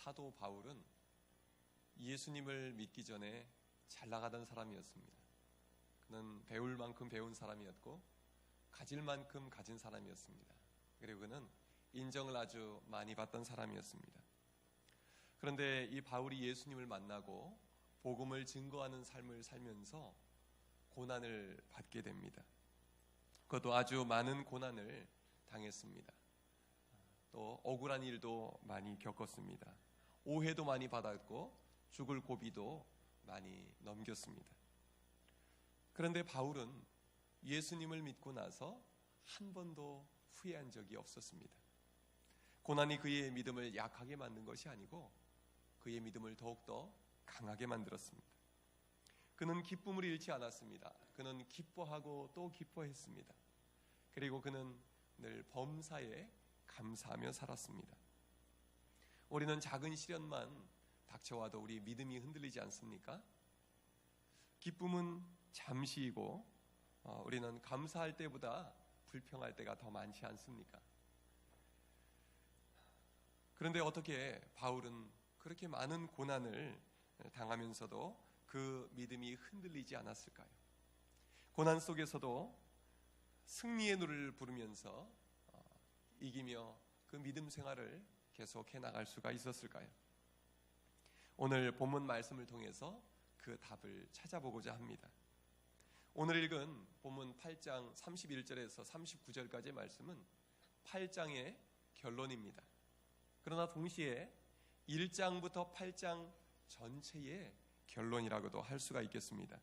사도 바울은 예수님을 믿기 전에 잘 나가던 사람이었습니다. 그는 배울 만큼 배운 사람이었고 가질 만큼 가진 사람이었습니다. 그리고 그는 인정을 아주 많이 받던 사람이었습니다. 그런데 이 바울이 예수님을 만나고 복음을 증거하는 삶을 살면서 고난을 받게 됩니다. 그것도 아주 많은 고난을 당했습니다. 또 억울한 일도 많이 겪었습니다. 오해도 많이 받았고 죽을 고비도 많이 넘겼습니다. 그런데 바울은 예수님을 믿고 나서 한 번도 후회한 적이 없었습니다. 고난이 그의 믿음을 약하게 만든 것이 아니고 그의 믿음을 더욱더 강하게 만들었습니다. 그는 기쁨을 잃지 않았습니다. 그는 기뻐하고 또 기뻐했습니다. 그리고 그는 늘 범사에 감사하며 살았습니다. 우리는 작은 시련만 닥쳐와도 우리 믿음이 흔들리지 않습니까? 기쁨은 잠시이고 우리는 감사할 때보다 불평할 때가 더 많지 않습니까? 그런데 어떻게 바울은 그렇게 많은 고난을 당하면서도 그 믿음이 흔들리지 않았을까요? 고난 속에서도 승리의 노래를 부르면서 이기며 그 믿음 생활을 계속해 나갈 수가 있었을까요? 오늘 본문 말씀을 통해서 그 답을 찾아보고자 합니다. 오늘 읽은 본문 8장 31절에서 39절까지의 말씀은 8장의 결론입니다. 그러나 동시에 1장부터 8장 전체의 결론이라고도 할 수가 있겠습니다.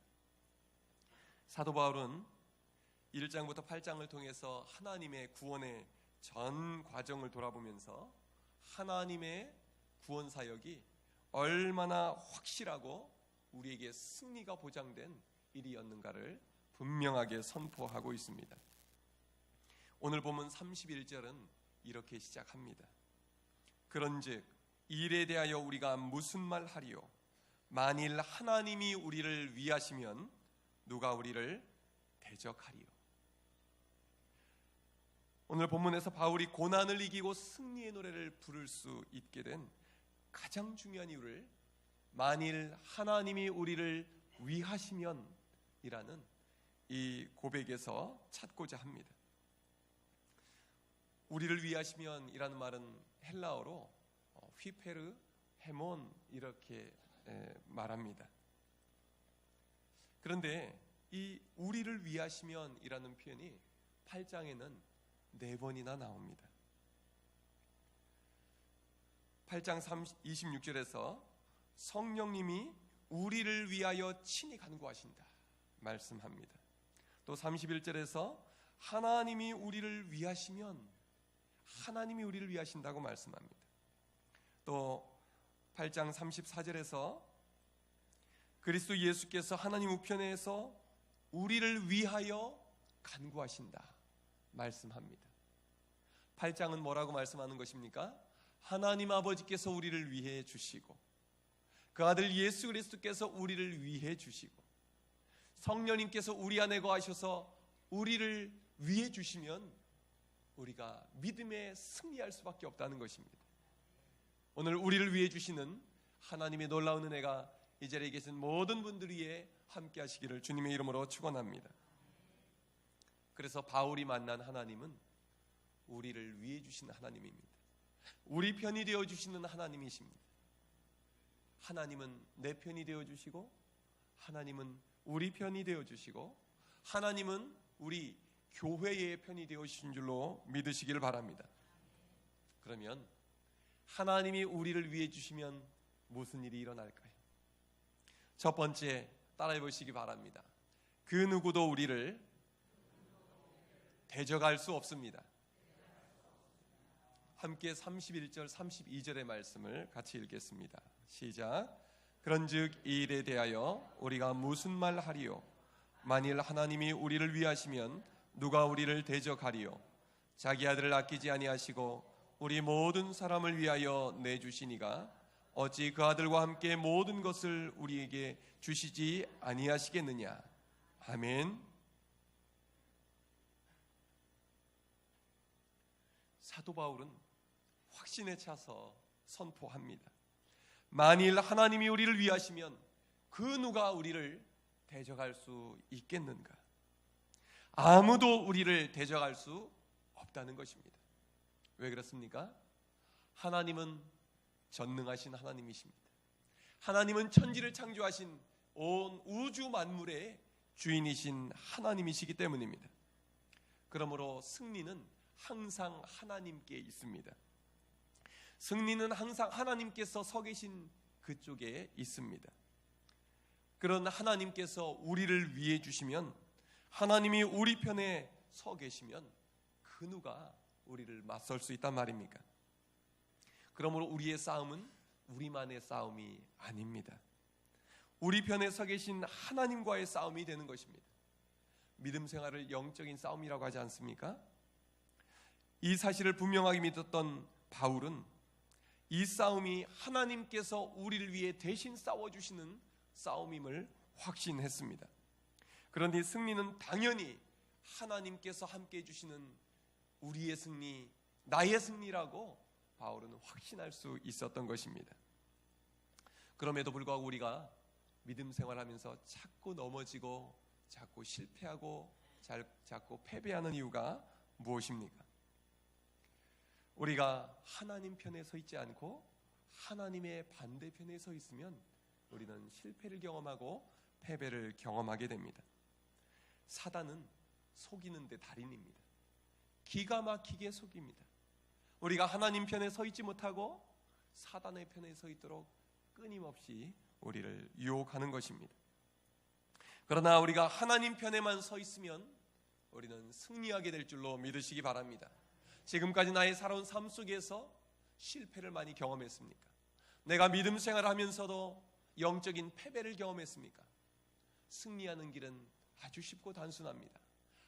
사도 바울은 1장부터 8장을 통해서 하나님의 구원의 전 과정을 돌아보면서 하나님의 구원 사역이 얼마나 확실하고 우리에게 승리가 보장된 일이었는가를 분명하게 선포하고 있습니다. 오늘 보면 31절은 이렇게 시작합니다. 그런즉 일에 대하여 우리가 무슨 말 하리요? 만일 하나님이 우리를 위하시면 누가 우리를 대적하리요? 오늘 본문에서 바울이 고난을 이기고 승리의 노래를 부를 수 있게 된 가장 중요한 이유를 만일 하나님이 우리를 위하시면 이라는 이 고백에서 찾고자 합니다. 우리를 위하시면 이라는 말은 헬라어로 휘페르 헤몬 이렇게 말합니다. 그런데 이 우리를 위하시면 이라는 표현이 8장에는 4번이나 나옵니다. 8장 26절에서 성령님이 우리를 위하여 친히 간구하신다 말씀합니다. 또 31절에서 하나님이 우리를 위하시면 하나님이 우리를 위하신다고 말씀합니다. 또 8장 34절에서 그리스도 예수께서 하나님 우편에서 우리를 위하여 간구하신다 말씀합니다. 8장은 뭐라고 말씀하는 것입니까? 하나님 아버지께서 우리를 위해 주시고 그 아들 예수 그리스도께서 우리를 위해 주시고 성령님께서 우리 안에 거하셔서 우리를 위해 주시면 우리가 믿음에 승리할 수밖에 없다는 것입니다. 오늘 우리를 위해 주시는 하나님의 놀라운 은혜가 이 자리에 계신 모든 분들 위에 함께 하시기를 주님의 이름으로 축원합니다. 그래서 바울이 만난 하나님은 우리를 위해 주시는 하나님입니다. 우리 편이 되어 주시는 하나님이십니다. 하나님은 내 편이 되어 주시고 하나님은 우리 편이 되어 주시고 하나님은 우리 교회의 편이 되어 주신 줄로 믿으시기를 바랍니다. 그러면 하나님이 우리를 위해 주시면 무슨 일이 일어날까요? 첫 번째, 따라해 보시기 바랍니다. 그 누구도 우리를 대적할 수 없습니다. 함께 31절 32절의 말씀을 같이 읽겠습니다. 시작. 그런즉 이 일에 대하여 우리가 무슨 말 하리요? 만일 하나님이 우리를 위하시면 누가 우리를 대적하리요? 자기 아들을 아끼지 아니하시고 우리 모든 사람을 위하여 내주시니가 어찌 그 아들과 함께 모든 것을 우리에게 주시지 아니하시겠느냐? 아멘. 사도 바울은 확신에 차서 선포합니다. 만일 하나님이 우리를 위하시면 그 누가 우리를 대적할 수 있겠는가? 아무도 우리를 대적할 수 없다는 것입니다. 왜 그렇습니까? 하나님은 전능하신 하나님이십니다. 하나님은 천지를 창조하신 온 우주 만물의 주인이신 하나님이시기 때문입니다. 그러므로 승리는 항상 하나님께 있습니다. 승리는 항상 하나님께서 서 계신 그쪽에 있습니다. 그런 하나님께서 우리를 위해 주시면, 하나님이 우리 편에 서 계시면 그 누가 우리를 맞설 수 있단 말입니까? 그러므로 우리의 싸움은 우리만의 싸움이 아닙니다. 우리 편에 서 계신 하나님과의 싸움이 되는 것입니다. 믿음 생활을 영적인 싸움이라고 하지 않습니까? 이 사실을 분명하게 믿었던 바울은 이 싸움이 하나님께서 우리를 위해 대신 싸워주시는 싸움임을 확신했습니다. 그런데 승리는 당연히 하나님께서 함께 해주시는 우리의 승리, 나의 승리라고 바울은 확신할 수 있었던 것입니다. 그럼에도 불구하고 우리가 믿음 생활하면서 자꾸 넘어지고 자꾸 실패하고 자꾸 패배하는 이유가 무엇입니까? 우리가 하나님 편에 서 있지 않고 하나님의 반대편에 서 있으면 우리는 실패를 경험하고 패배를 경험하게 됩니다. 사단은 속이는 데 달인입니다. 기가 막히게 속입니다. 우리가 하나님 편에 서 있지 못하고 사단의 편에 서 있도록 끊임없이 우리를 유혹하는 것입니다. 그러나 우리가 하나님 편에만 서 있으면 우리는 승리하게 될 줄로 믿으시기 바랍니다. 지금까지 나의 살아온 삶 속에서 실패를 많이 경험했습니까? 내가 믿음 생활을 하면서도 영적인 패배를 경험했습니까? 승리하는 길은 아주 쉽고 단순합니다.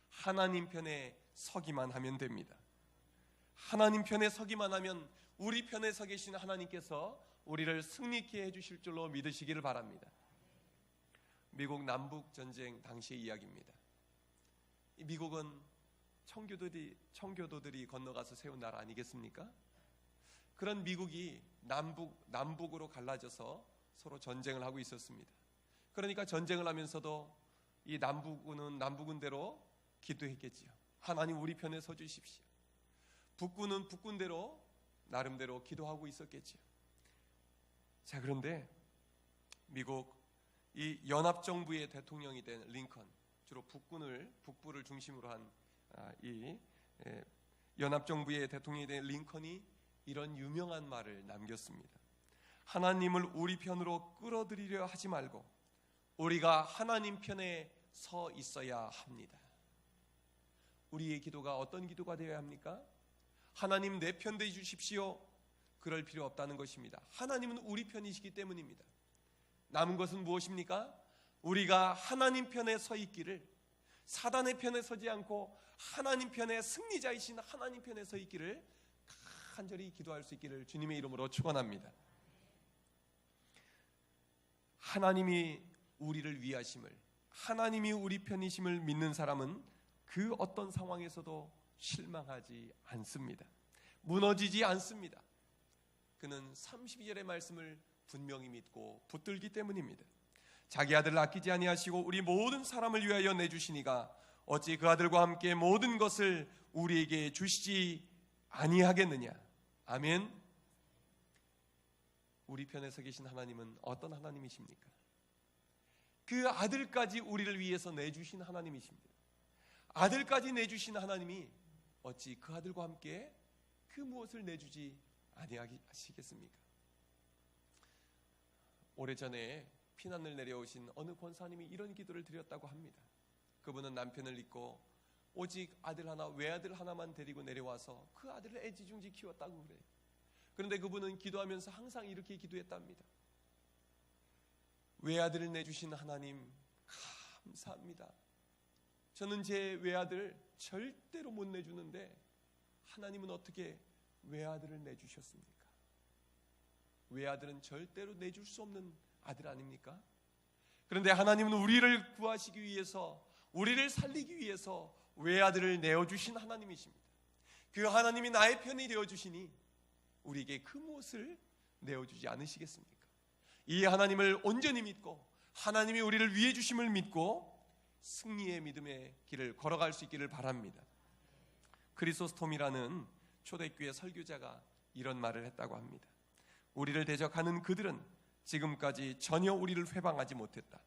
하나님 편에 서기만 하면 됩니다. 하나님 편에 서기만 하면 우리 편에 서 계신 하나님께서 우리를 승리케 해주실 줄로 믿으시기를 바랍니다. 미국 남북 전쟁 당시의 이야기입니다. 미국은 청교도들이 건너가서 세운 나라 아니겠습니까? 그런 미국이 남북으로 갈라져서 서로 전쟁을 하고 있었습니다. 그러니까 전쟁을 하면서도 이 남북군대로 기도했겠지요. 하나님 우리 편에 서 주십시오. 북군은 북군대로 나름대로 기도하고 있었겠지요. 자, 그런데 미국 이 연합정부의 대통령이 된 링컨, 주로 북부를 중심으로 한 이 연합정부의 대통령이 된 링컨이 이런 유명한 말을 남겼습니다. 하나님을 우리 편으로 끌어들이려 하지 말고 우리가 하나님 편에 서 있어야 합니다. 우리의 기도가 어떤 기도가 되어야 합니까? 하나님 내 편 되어 주십시오. 그럴 필요 없다는 것입니다. 하나님은 우리 편이시기 때문입니다. 남은 것은 무엇입니까? 우리가 하나님 편에 서 있기를, 사단의 편에 서지 않고 하나님 편에, 승리자이신 하나님 편에 서 있기를 간절히 기도할 수 있기를 주님의 이름으로 축원합니다. 하나님이 우리를 위하심을, 하나님이 우리 편이심을 믿는 사람은 그 어떤 상황에서도 실망하지 않습니다. 무너지지 않습니다. 그는 32절의 말씀을 분명히 믿고 붙들기 때문입니다. 자기 아들을 아끼지 아니하시고 우리 모든 사람을 위하여 내주시니가 어찌 그 아들과 함께 모든 것을 우리에게 주시지 아니하겠느냐. 아멘. 우리 편에 서 계신 하나님은 어떤 하나님이십니까? 그 아들까지 우리를 위해서 내주신 하나님이십니다. 아들까지 내주신 하나님이 어찌 그 아들과 함께 그 무엇을 내주지 아니하시겠습니까? 오래전에 피난을 내려오신 어느 권사님이 이런 기도를 드렸다고 합니다. 그분은 남편을 잊고 오직 아들 하나, 외아들 하나만 데리고 내려와서 그 아들을 애지중지 키웠다고 그래요. 그런데 그분은 기도하면서 항상 이렇게 기도했답니다. 외아들을 내주신 하나님 감사합니다. 저는 제 외아들 절대로 못 내주는데 하나님은 어떻게 외아들을 내주셨습니까? 외아들은 절대로 내줄 수 없는 아들 아닙니까? 그런데 하나님은 우리를 구하시기 위해서, 우리를 살리기 위해서 외아들을 내어주신 하나님이십니다. 그 하나님이 나의 편이 되어주시니 우리에게 그 무엇을 내어주지 않으시겠습니까? 이 하나님을 온전히 믿고 하나님이 우리를 위해 주심을 믿고 승리의 믿음의 길을 걸어갈 수 있기를 바랍니다. 크리소스톰이라는 초대교회 설교자가 이런 말을 했다고 합니다. 우리를 대적하는 그들은 지금까지 전혀 우리를 회방하지 못했다.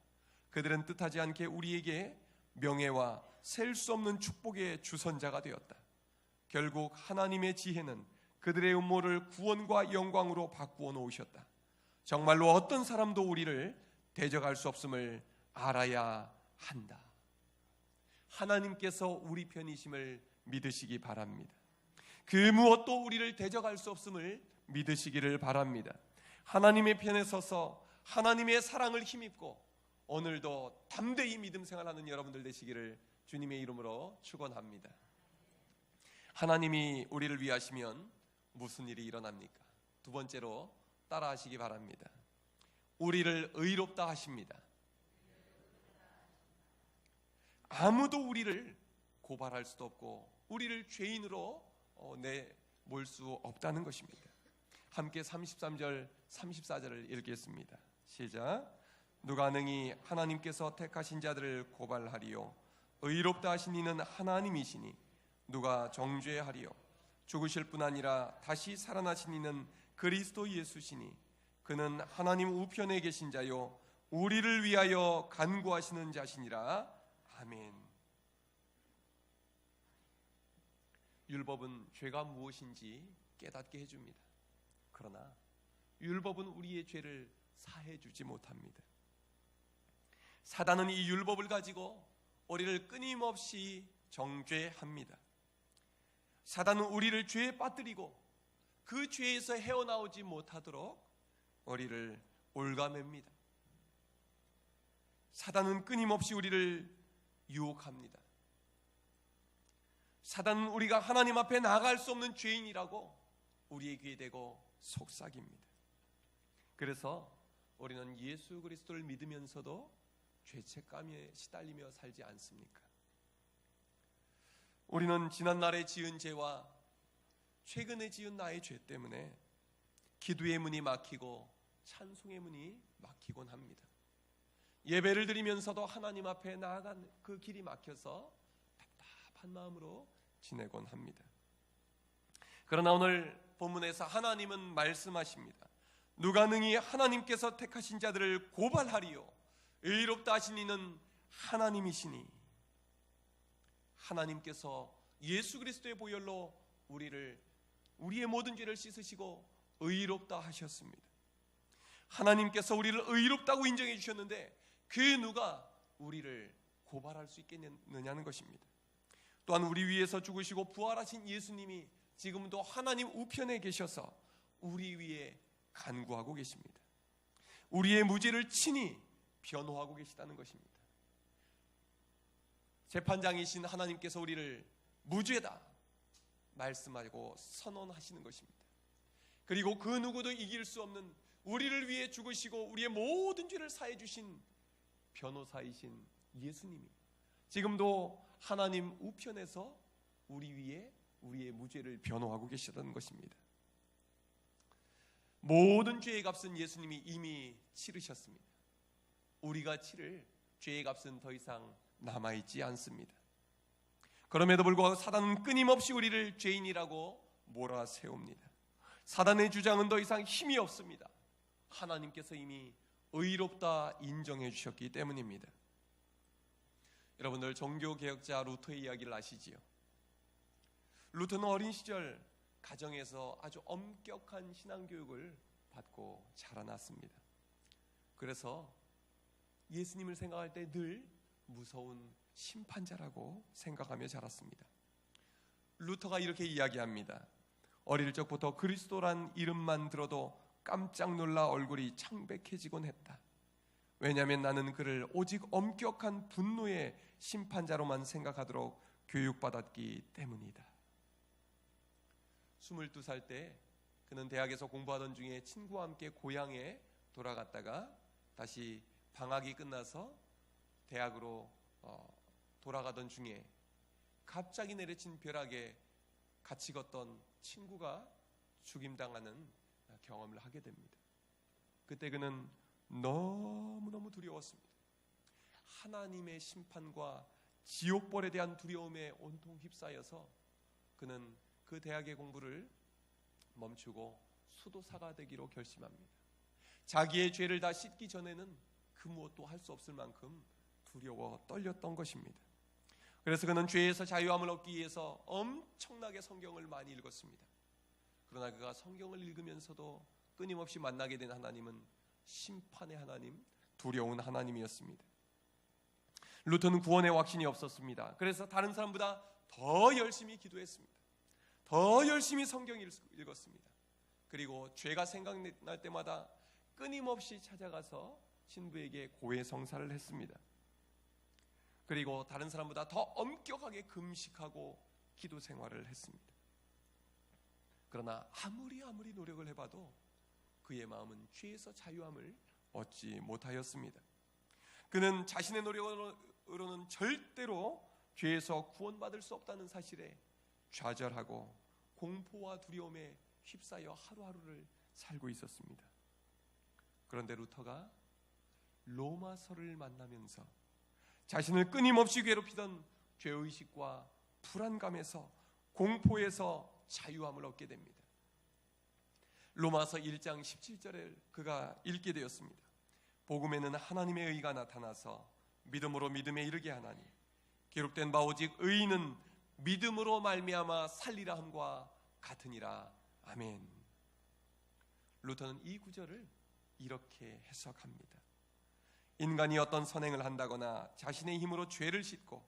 그들은 뜻하지 않게 우리에게 명예와 셀 수 없는 축복의 주선자가 되었다. 결국 하나님의 지혜는 그들의 음모를 구원과 영광으로 바꾸어 놓으셨다. 정말로 어떤 사람도 우리를 대적할 수 없음을 알아야 한다. 하나님께서 우리 편이심을 믿으시기 바랍니다. 그 무엇도 우리를 대적할 수 없음을 믿으시기를 바랍니다. 하나님의 편에 서서 하나님의 사랑을 힘입고 오늘도 담대히 믿음 생활하는 여러분들 되시기를 주님의 이름으로 축원합니다. 하나님이 우리를 위하시면 무슨 일이 일어납니까? 두 번째로 따라하시기 바랍니다. 우리를 의롭다 하십니다. 아무도 우리를 고발할 수도 없고 우리를 죄인으로 내몰 수 없다는 것입니다. 함께 33절 34절을 읽겠습니다. 시작. 누가 능히 하나님께서 택하신 자들을 고발하리요? 의롭다 하신 이는 하나님이시니 누가 정죄하리요? 죽으실 뿐 아니라 다시 살아나신 이는 그리스도 예수시니 그는 하나님 우편에 계신 자요 우리를 위하여 간구하시는 자시니라. 아멘. 율법은 죄가 무엇인지 깨닫게 해줍니다. 그러나 율법은 우리의 죄를 사해 주지 못합니다. 사단은 이 율법을 가지고 우리를 끊임없이 정죄합니다. 사단은 우리를 죄에 빠뜨리고 그 죄에서 헤어나오지 못하도록 우리를 올가맵니다. 사단은 끊임없이 우리를 유혹합니다. 사단은 우리가 하나님 앞에 나아갈 수 없는 죄인이라고 우리의 귀에 대고 속삭입니다. 그래서 우리는 예수 그리스도를 믿으면서도 죄책감에 시달리며 살지 않습니까? 우리는 지난날에 지은 죄와 최근에 지은 나의 죄 때문에 기도의 문이 막히고 찬송의 문이 막히곤 합니다. 예배를 드리면서도 하나님 앞에 나아간 그 길이 막혀서 답답한 마음으로 지내곤 합니다. 그러나 오늘 본문에서 하나님은 말씀하십니다. 누가 능히 하나님께서 택하신 자들을 고발하리요? 의롭다 하신 이는 하나님이시니 하나님께서 예수 그리스도의 보혈로 우리의 모든 죄를 씻으시고 의롭다 하셨습니다. 하나님께서 우리를 의롭다고 인정해 주셨는데 그 누가 우리를 고발할 수 있겠느냐는 것입니다. 또한 우리 위해서 죽으시고 부활하신 예수님이 지금도 하나님 우편에 계셔서 우리 위에 간구하고 계십니다. 우리의 무죄를 친히 변호하고 계시다는 것입니다. 재판장이신 하나님께서 우리를 무죄다 말씀하고 선언하시는 것입니다. 그리고 그 누구도 이길 수 없는 우리를 위해 죽으시고 우리의 모든 죄를 사해 주신 변호사이신 예수님이 지금도 하나님 우편에서 우리 위에 우리의 무죄를 변호하고 계시다는 것입니다. 모든 죄의 값은 예수님이 이미 치르셨습니다. 우리가 치를 죄의 값은 더 이상 남아있지 않습니다. 그럼에도 불구하고 사단은 끊임없이 우리를 죄인이라고 몰아세웁니다. 사단의 주장은 더 이상 힘이 없습니다. 하나님께서 이미 의롭다 인정해 주셨기 때문입니다. 여러분들 종교개혁자 루터의 이야기를 아시지요? 루터는 어린 시절 가정에서 아주 엄격한 신앙교육을 받고 자라났습니다. 그래서 예수님을 생각할 때 늘 무서운 심판자라고 생각하며 자랐습니다. 루터가 이렇게 이야기합니다. 어릴 적부터 그리스도란 이름만 들어도 깜짝 놀라 얼굴이 창백해지곤 했다. 왜냐하면 나는 그를 오직 엄격한 분노의 심판자로만 생각하도록 교육받았기 때문이다. 22살 때 그는 대학에서 공부하던 중에 친구와 함께 고향에 돌아갔다가 다시 방학이 끝나서 대학으로 돌아가던 중에 갑자기 내려친 벼락에 같이 걷던 친구가 죽임당하는 경험을 하게 됩니다. 그때 그는 너무너무 두려웠습니다. 하나님의 심판과 지옥벌에 대한 두려움에 온통 휩싸여서 그는 그 대학의 공부를 멈추고 수도사가 되기로 결심합니다. 자기의 죄를 다 씻기 전에는 그 무엇도 할 수 없을 만큼 두려워 떨렸던 것입니다. 그래서 그는 죄에서 자유함을 얻기 위해서 엄청나게 성경을 많이 읽었습니다. 그러나 그가 성경을 읽으면서도 끊임없이 만나게 된 하나님은 심판의 하나님, 두려운 하나님이었습니다. 루터는 구원의 확신이 없었습니다. 그래서 다른 사람보다 더 열심히 기도했습니다. 더 열심히 성경을 읽었습니다. 그리고 죄가 생각날 때마다 끊임없이 찾아가서 신부에게 고해성사를 했습니다. 그리고 다른 사람보다 더 엄격하게 금식하고 기도 생활을 했습니다. 그러나 아무리 노력을 해봐도 그의 마음은 죄에서 자유함을 얻지 못하였습니다. 그는 자신의 노력으로는 절대로 죄에서 구원받을 수 없다는 사실에 좌절하고 공포와 두려움에 휩싸여 하루하루를 살고 있었습니다. 그런데 루터가 로마서를 만나면서 자신을 끊임없이 괴롭히던 죄의식과 불안감에서, 공포에서 자유함을 얻게 됩니다. 로마서 1장 17절을 그가 읽게 되었습니다. 복음에는 하나님의 의가 나타나서 믿음으로 믿음에 이르게 하나니 기록된 바 오직 의인은 믿음으로 말미암아 살리라 함과 같으니라. 아멘. 루터는 이 구절을 이렇게 해석합니다. 인간이 어떤 선행을 한다거나 자신의 힘으로 죄를 씻고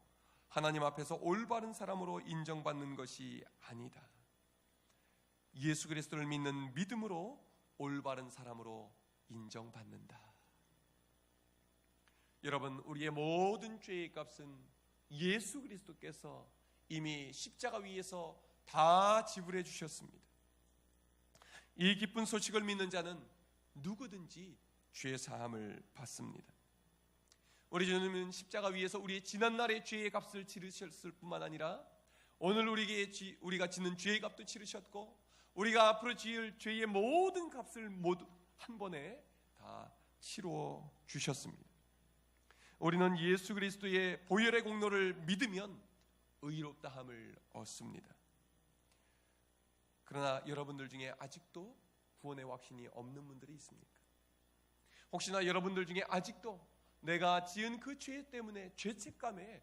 하나님 앞에서 올바른 사람으로 인정받는 것이 아니다. 예수 그리스도를 믿는 믿음으로 올바른 사람으로 인정받는다. 여러분, 우리의 모든 죄의 값은 예수 그리스도께서 이미 십자가 위에서 다 지불해 주셨습니다. 이 기쁜 소식을 믿는 자는 누구든지 죄 사함을 받습니다. 우리 주님은 십자가 위에서 우리의 지난날의 죄의 값을 치르셨을 뿐만 아니라 오늘 우리가 짓는 죄의 값도 치르셨고 우리가 앞으로 지을 죄의 모든 값을 모두 한 번에 다 치루어 주셨습니다. 우리는 예수 그리스도의 보혈의 공로를 믿으면 의롭다함을 얻습니다. 그러나 여러분들 중에 아직도 구원의 확신이 없는 분들이 있습니까? 혹시나 여러분들 중에 아직도 내가 지은 그 죄 때문에 죄책감에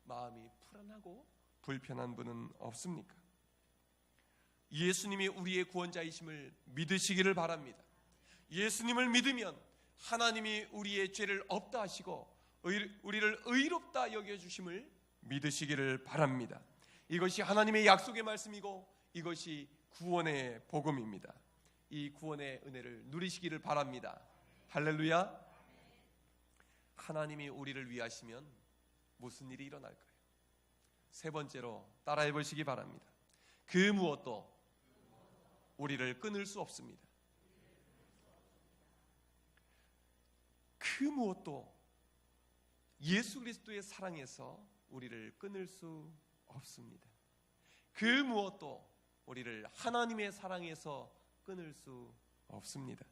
마음이 불안하고 불편한 분은 없습니까? 예수님이 우리의 구원자이심을 믿으시기를 바랍니다. 예수님을 믿으면 하나님이 우리의 죄를 없다 하시고 우리를 의롭다 여겨주심을 믿으시기를 바랍니다. 이것이 하나님의 약속의 말씀이고 이것이 구원의 복음입니다. 이 구원의 은혜를 누리시기를 바랍니다. 할렐루야. 하나님이 우리를 위하시면 무슨 일이 일어날까요? 세 번째로 따라해 보시기 바랍니다. 그 무엇도 우리를 끊을 수 없습니다. 그 무엇도 예수 그리스도의 사랑에서 우리를 끊을 수 없습니다. 그 무엇도 우리를 하나님의 사랑에서 끊을 수 없습니다.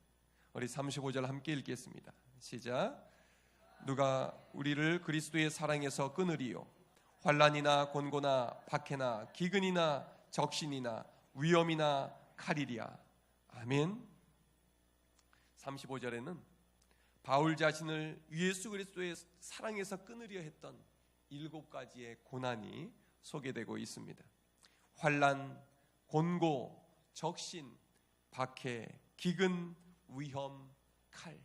우리 35절 함께 읽겠습니다. 시작. 누가 우리를 그리스도의 사랑에서 끊으리요? 환난이나 곤고나 박해나 기근이나 적신이나 위험이나 칼이랴. 아멘. 35절에는 바울 자신을 예수 그리스도의 사랑에서 끊으려 했던 7가지의 고난이 소개되고 있습니다. 환난, 곤고, 적신, 박해, 기근, 위험, 칼.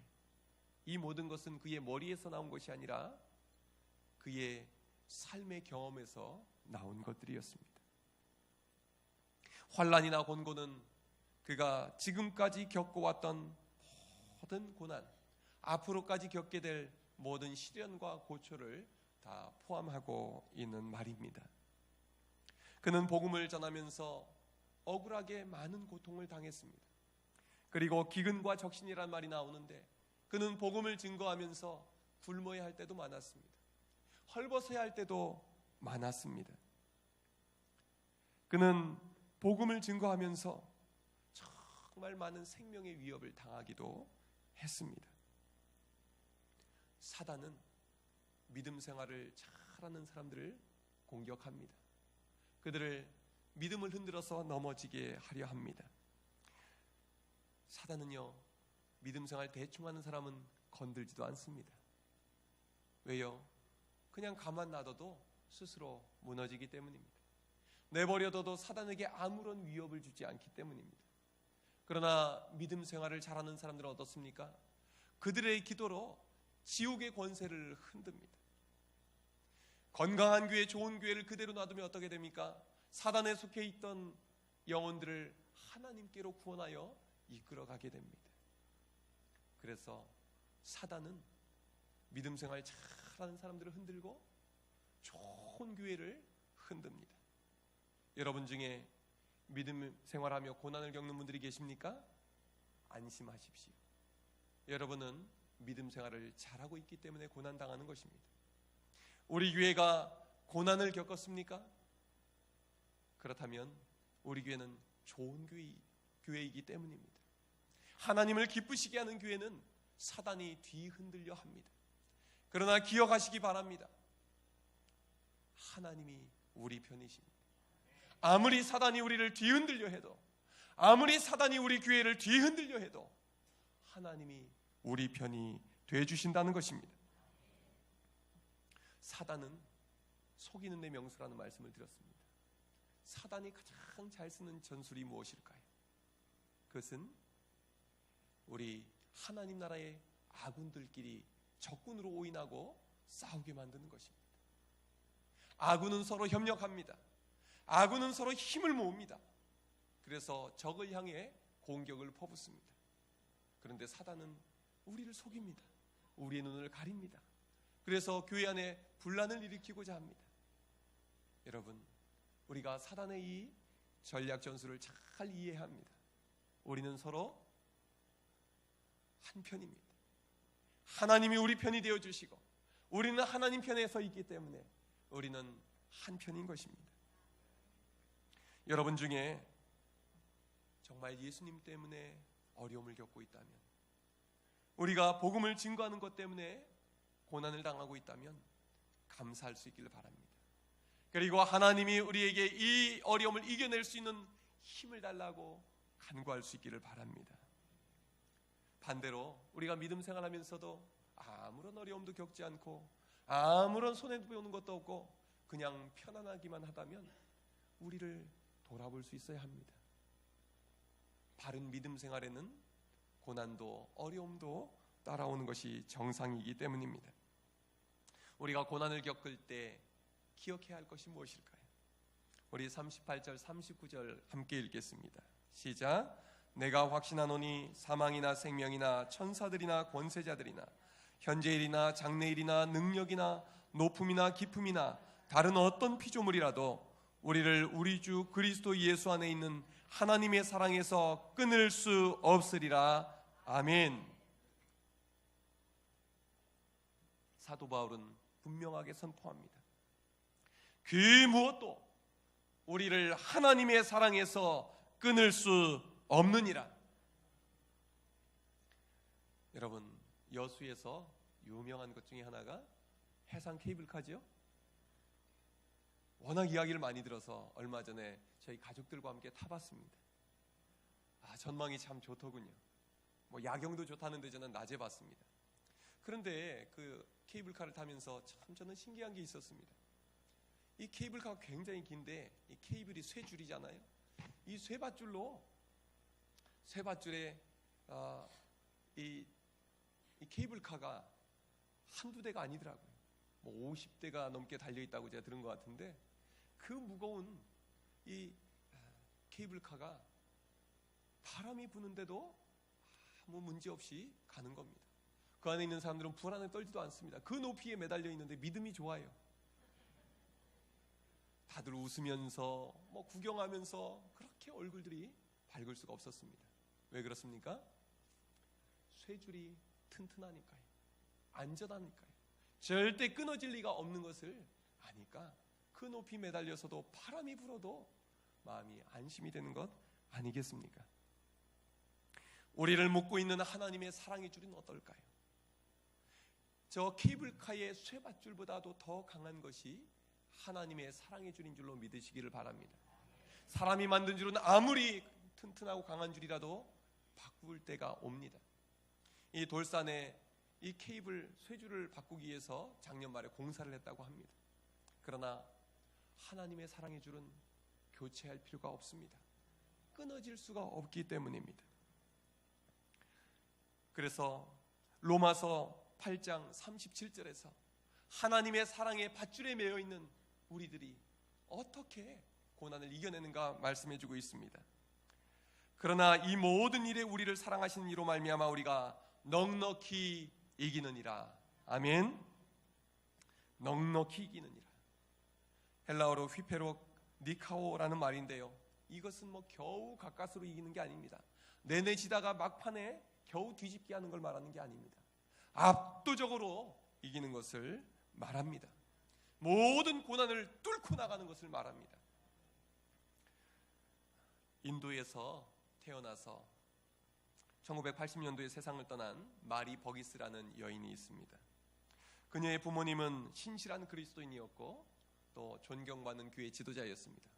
이 모든 것은 그의 머리에서 나온 것이 아니라 그의 삶의 경험에서 나온 것들이었습니다. 환난이나 곤고는 그가 지금까지 겪어왔던 모든 고난, 앞으로까지 겪게 될 모든 시련과 고초를 다 포함하고 있는 말입니다. 그는 복음을 전하면서 억울하게 많은 고통을 당했습니다. 그리고 기근과 적신이란 말이 나오는데 그는 복음을 증거하면서 굶어야 할 때도 많았습니다. 헐벗어야 할 때도 많았습니다. 그는 복음을 증거하면서 정말 많은 생명의 위협을 당하기도 했습니다. 사단은 믿음 생활을 잘하는 사람들을 공격합니다. 그들을 믿음을 흔들어서 넘어지게 하려 합니다. 사단은요, 믿음 생활 대충 하는 사람은 건들지도 않습니다. 왜요? 그냥 가만 놔둬도 스스로 무너지기 때문입니다. 내버려둬도 사단에게 아무런 위협을 주지 않기 때문입니다. 그러나 믿음 생활을 잘하는 사람들은 어떻습니까? 그들의 기도로 지옥의 권세를 흔듭니다. 건강한 교회, 좋은 교회를 그대로 놔두면 어떻게 됩니까? 사단에 속해 있던 영혼들을 하나님께로 구원하여 이끌어가게 됩니다. 그래서 사단은 믿음 생활 잘하는 사람들을 흔들고 좋은 교회를 흔듭니다. 여러분 중에 믿음 생활하며 고난을 겪는 분들이 계십니까? 안심하십시오. 여러분은 믿음 생활을 잘하고 있기 때문에 고난당하는 것입니다. 우리 교회가 고난을 겪었습니까? 그렇다면 우리 교회는 좋은 교회이기 때문입니다. 하나님을 기쁘시게 하는 교회는 사단이 뒤흔들려 합니다. 그러나 기억하시기 바랍니다. 하나님이 우리 편이십니다. 아무리 사단이 우리를 뒤흔들려 해도, 아무리 사단이 우리 교회를 뒤흔들려 해도 하나님이 우리 편이 되어주신다는 것입니다. 사단은 속이는 내 명수라는 말씀을 드렸습니다. 사단이 가장 잘 쓰는 전술이 무엇일까요? 그것은 우리 하나님 나라의 아군들끼리 적군으로 오인하고 싸우게 만드는 것입니다. 아군은 서로 협력합니다. 아군은 서로 힘을 모읍니다. 그래서 적을 향해 공격을 퍼붓습니다. 그런데 사단은 우리를 속입니다. 우리의 눈을 가립니다. 그래서 교회 안에 분란을 일으키고자 합니다. 여러분, 우리가 사단의 이 전략 전술을 잘 이해합니다. 우리는 서로 한 편입니다. 하나님이 우리 편이 되어주시고 우리는 하나님 편에 서 있기 때문에 우리는 한 편인 것입니다. 여러분 중에 정말 예수님 때문에 어려움을 겪고 있다면, 우리가 복음을 증거하는 것 때문에 고난을 당하고 있다면 감사할 수 있기를 바랍니다. 그리고 하나님이 우리에게 이 어려움을 이겨낼 수 있는 힘을 달라고 간구할 수 있기를 바랍니다. 반대로 우리가 믿음 생활하면서도 아무런 어려움도 겪지 않고 아무런 손해보는 것도 없고 그냥 편안하기만 하다면 우리를 돌아볼 수 있어야 합니다. 바른 믿음 생활에는 고난도 어려움도 따라오는 것이 정상이기 때문입니다. 우리가 고난을 겪을 때 기억해야 할 것이 무엇일까요? 우리 38절 39절 함께 읽겠습니다. 시작. 내가 확신하노니 사망이나 생명이나 천사들이나 권세자들이나 현재일이나 장래일이나 능력이나 높음이나 깊음이나 다른 어떤 피조물이라도 우리를 우리 주 그리스도 예수 안에 있는 하나님의 사랑에서 끊을 수 없으리라. 아멘. 사도 바울은 분명하게 선포합니다. 그 무엇도 우리를 하나님의 사랑에서 끊을 수 없느니라. 여러분, 여수에서 유명한 것 중에 하나가 해상 케이블카죠. 워낙 이야기를 많이 들어서 얼마 전에 저희 가족들과 함께 타봤습니다. 전망이 참 좋더군요. 야경도 좋다는데 저는 낮에 봤습니다. 그런데 그 케이블카를 타면서 참 저는 신기한 게 있었습니다. 이 케이블카가 굉장히 긴데 이 케이블이 쇠줄이잖아요. 이 쇠밧줄에 이 케이블카가 한두 대가 아니더라고요. 50대가 넘게 달려있다고 제가 들은 것 같은데 그 무거운 이 케이블카가 바람이 부는데도 아무 문제 없이 가는 겁니다. 그 안에 있는 사람들은 불안에 떨지도 않습니다. 그 높이에 매달려 있는데 믿음이 좋아요. 다들 웃으면서 구경하면서 그렇게 얼굴들이 밝을 수가 없었습니다. 왜 그렇습니까? 쇠줄이 튼튼하니까요. 안전하니까요. 절대 끊어질 리가 없는 것을 아니까 그 높이 매달려서도 바람이 불어도 마음이 안심이 되는 것 아니겠습니까? 우리를 묶고 있는 하나님의 사랑의 줄은 어떨까요? 저 케이블카의 쇠밧줄보다도 더 강한 것이 하나님의 사랑의 줄인 줄로 믿으시기를 바랍니다. 사람이 만든 줄은 아무리 튼튼하고 강한 줄이라도 바꿀 때가 옵니다. 이 돌산에 이 케이블 쇠줄을 바꾸기 위해서 작년 말에 공사를 했다고 합니다. 그러나 하나님의 사랑의 줄은 교체할 필요가 없습니다. 끊어질 수가 없기 때문입니다. 그래서 로마서 8장 37절에서 하나님의 사랑의 밧줄에 매여 있는 우리들이 어떻게 고난을 이겨내는가 말씀해주고 있습니다. 그러나 이 모든 일에 우리를 사랑하시는 이로 말미암아 우리가 넉넉히 이기느니라. 아멘. 넉넉히 이기느니라. 헬라어로 휘페로 니카오라는 말인데요, 이것은 겨우 가까스로 이기는 게 아닙니다. 내내지다가 막판에 겨우 뒤집게 하는 걸 말하는 게 아닙니다. 압도적으로 이기는 것을 말합니다. 모든 고난을 뚫고 나가는 것을 말합니다. 인도에서 태어나서 1980년도에 세상을 떠난 마리 버기스라는 여인이 있습니다. 그녀의 부모님은 신실한 그리스도인이었고 또 존경받는 교회 지도자였습니다.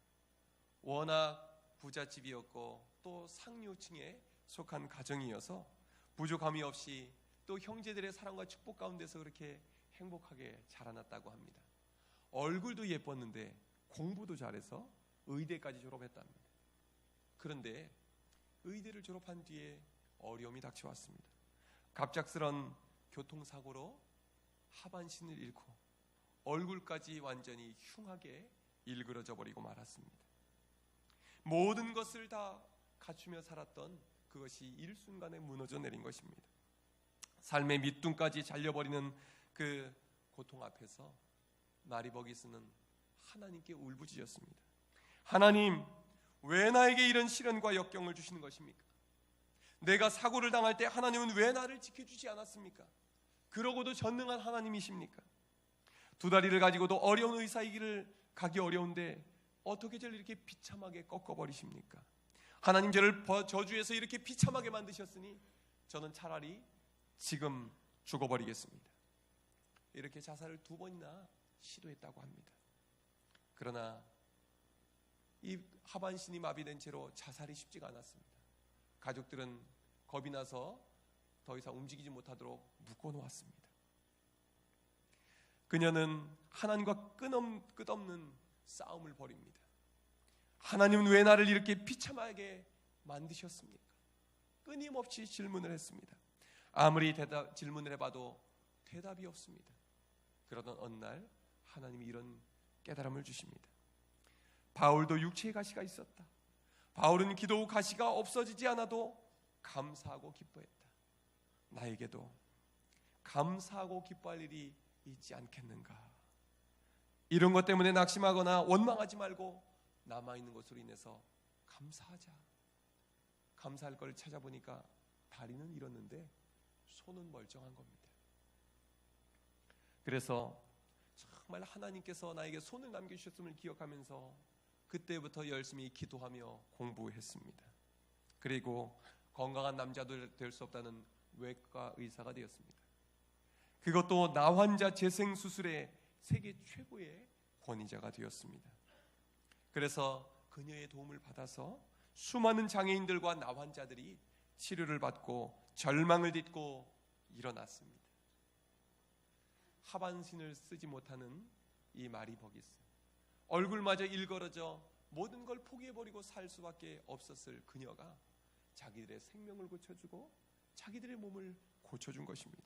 워낙 부잣집이었고 또 상류층에 속한 가정이어서 부족함이 없이 또 형제들의 사랑과 축복 가운데서 그렇게 행복하게 자라났다고 합니다. 얼굴도 예뻤는데 공부도 잘해서 의대까지 졸업했답니다. 그런데 의대를 졸업한 뒤에 어려움이 닥쳐왔습니다. 갑작스런 교통사고로 하반신을 잃고 얼굴까지 완전히 흉하게 일그러져 버리고 말았습니다. 모든 것을 다 갖추며 살았던 그것이 일순간에 무너져 내린 것입니다. 삶의 밑둥까지 잘려버리는 그 고통 앞에서 마리 버기스는 하나님께 울부짖었습니다. 하나님, 왜 나에게 이런 시련과 역경을 주시는 것입니까? 내가 사고를 당할 때 하나님은 왜 나를 지켜주지 않았습니까? 그러고도 전능한 하나님이십니까? 두 다리를 가지고도 어려운 의사이기를 가기 어려운데 어떻게 저를 이렇게 비참하게 꺾어버리십니까? 하나님, 저를 저주해서 이렇게 비참하게 만드셨으니 저는 차라리 지금 죽어버리겠습니다. 이렇게 자살을 2번이나 시도했다고 합니다. 그러나 이 하반신이 마비된 채로 자살이 쉽지가 않았습니다. 가족들은 겁이 나서 더 이상 움직이지 못하도록 묶어놓았습니다. 그녀는 하나님과 끝없는 싸움을 벌입니다. 하나님은 왜 나를 이렇게 비참하게 만드셨습니까? 끊임없이 질문을 했습니다. 아무리 질문을 해봐도 대답이 없습니다. 그러던 어느 날 하나님이 이런 깨달음을 주십니다. 바울도 육체의 가시가 있었다. 바울은 기도 후 가시가 없어지지 않아도 감사하고 기뻐했다. 나에게도 감사하고 기뻐할 일이 있지 않겠는가? 이런 것 때문에 낙심하거나 원망하지 말고 남아있는 것으로 인해서 감사하자. 감사할 걸 찾아보니까 다리는 잃었는데 손은 멀쩡한 겁니다. 그래서 정말 하나님께서 나에게 손을 남겨주셨음을 기억하면서 그때부터 열심히 기도하며 공부했습니다. 그리고 건강한 남자도 될 수 없다는 외과 의사가 되었습니다. 그것도 나환자 재생 수술의 세계 최고의 권위자가 되었습니다. 그래서 그녀의 도움을 받아서 수많은 장애인들과 나환자들이 치료를 받고 절망을 딛고 일어났습니다. 하반신을 쓰지 못하는 이 마리 버기스, 얼굴마저 일그러져 모든 걸 포기해버리고 살 수밖에 없었을 그녀가 자기들의 생명을 고쳐주고 자기들의 몸을 고쳐준 것입니다.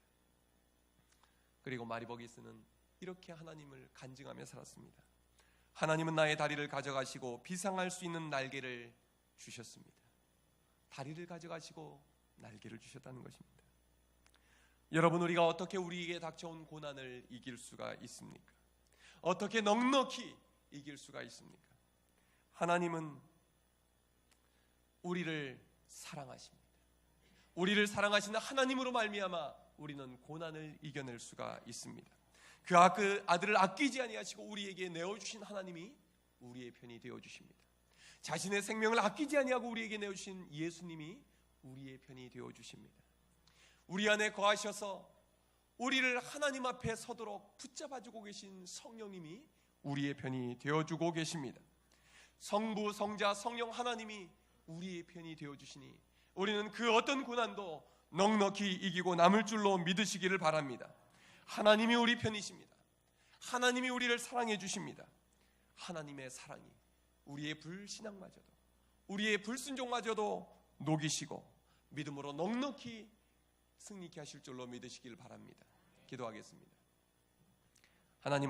그리고 마리 버기스는 이렇게 하나님을 간증하며 살았습니다. 하나님은 나의 다리를 가져가시고 비상할 수 있는 날개를 주셨습니다. 다리를 가져가시고 날개를 주셨다는 것입니다. 여러분, 우리가 어떻게 우리에게 닥쳐온 고난을 이길 수가 있습니까? 어떻게 넉넉히 이길 수가 있습니까? 하나님은 우리를 사랑하십니다. 우리를 사랑하시는 하나님으로 말미암아 우리는 고난을 이겨낼 수가 있습니다. 그 아들을 아끼지 아니하시고 우리에게 내어주신 하나님이 우리의 편이 되어주십니다. 자신의 생명을 아끼지 아니하고 우리에게 내어주신 예수님이 우리의 편이 되어주십니다. 우리 안에 거하셔서 우리를 하나님 앞에 서도록 붙잡아주고 계신 성령님이 우리의 편이 되어주고 계십니다. 성부, 성자, 성령 하나님이 우리의 편이 되어주시니 우리는 그 어떤 고난도 넉넉히 이기고 남을 줄로 믿으시기를 바랍니다. 하나님이 우리 편이십니다. 하나님이 우리를 사랑해 주십니다. 하나님의 사랑이 우리의 불신앙마저도, 우리의 불순종마저도 녹이시고 믿음으로 넉넉히 승리케 하실 줄로 믿으시길 바랍니다. 기도하겠습니다. 하나님,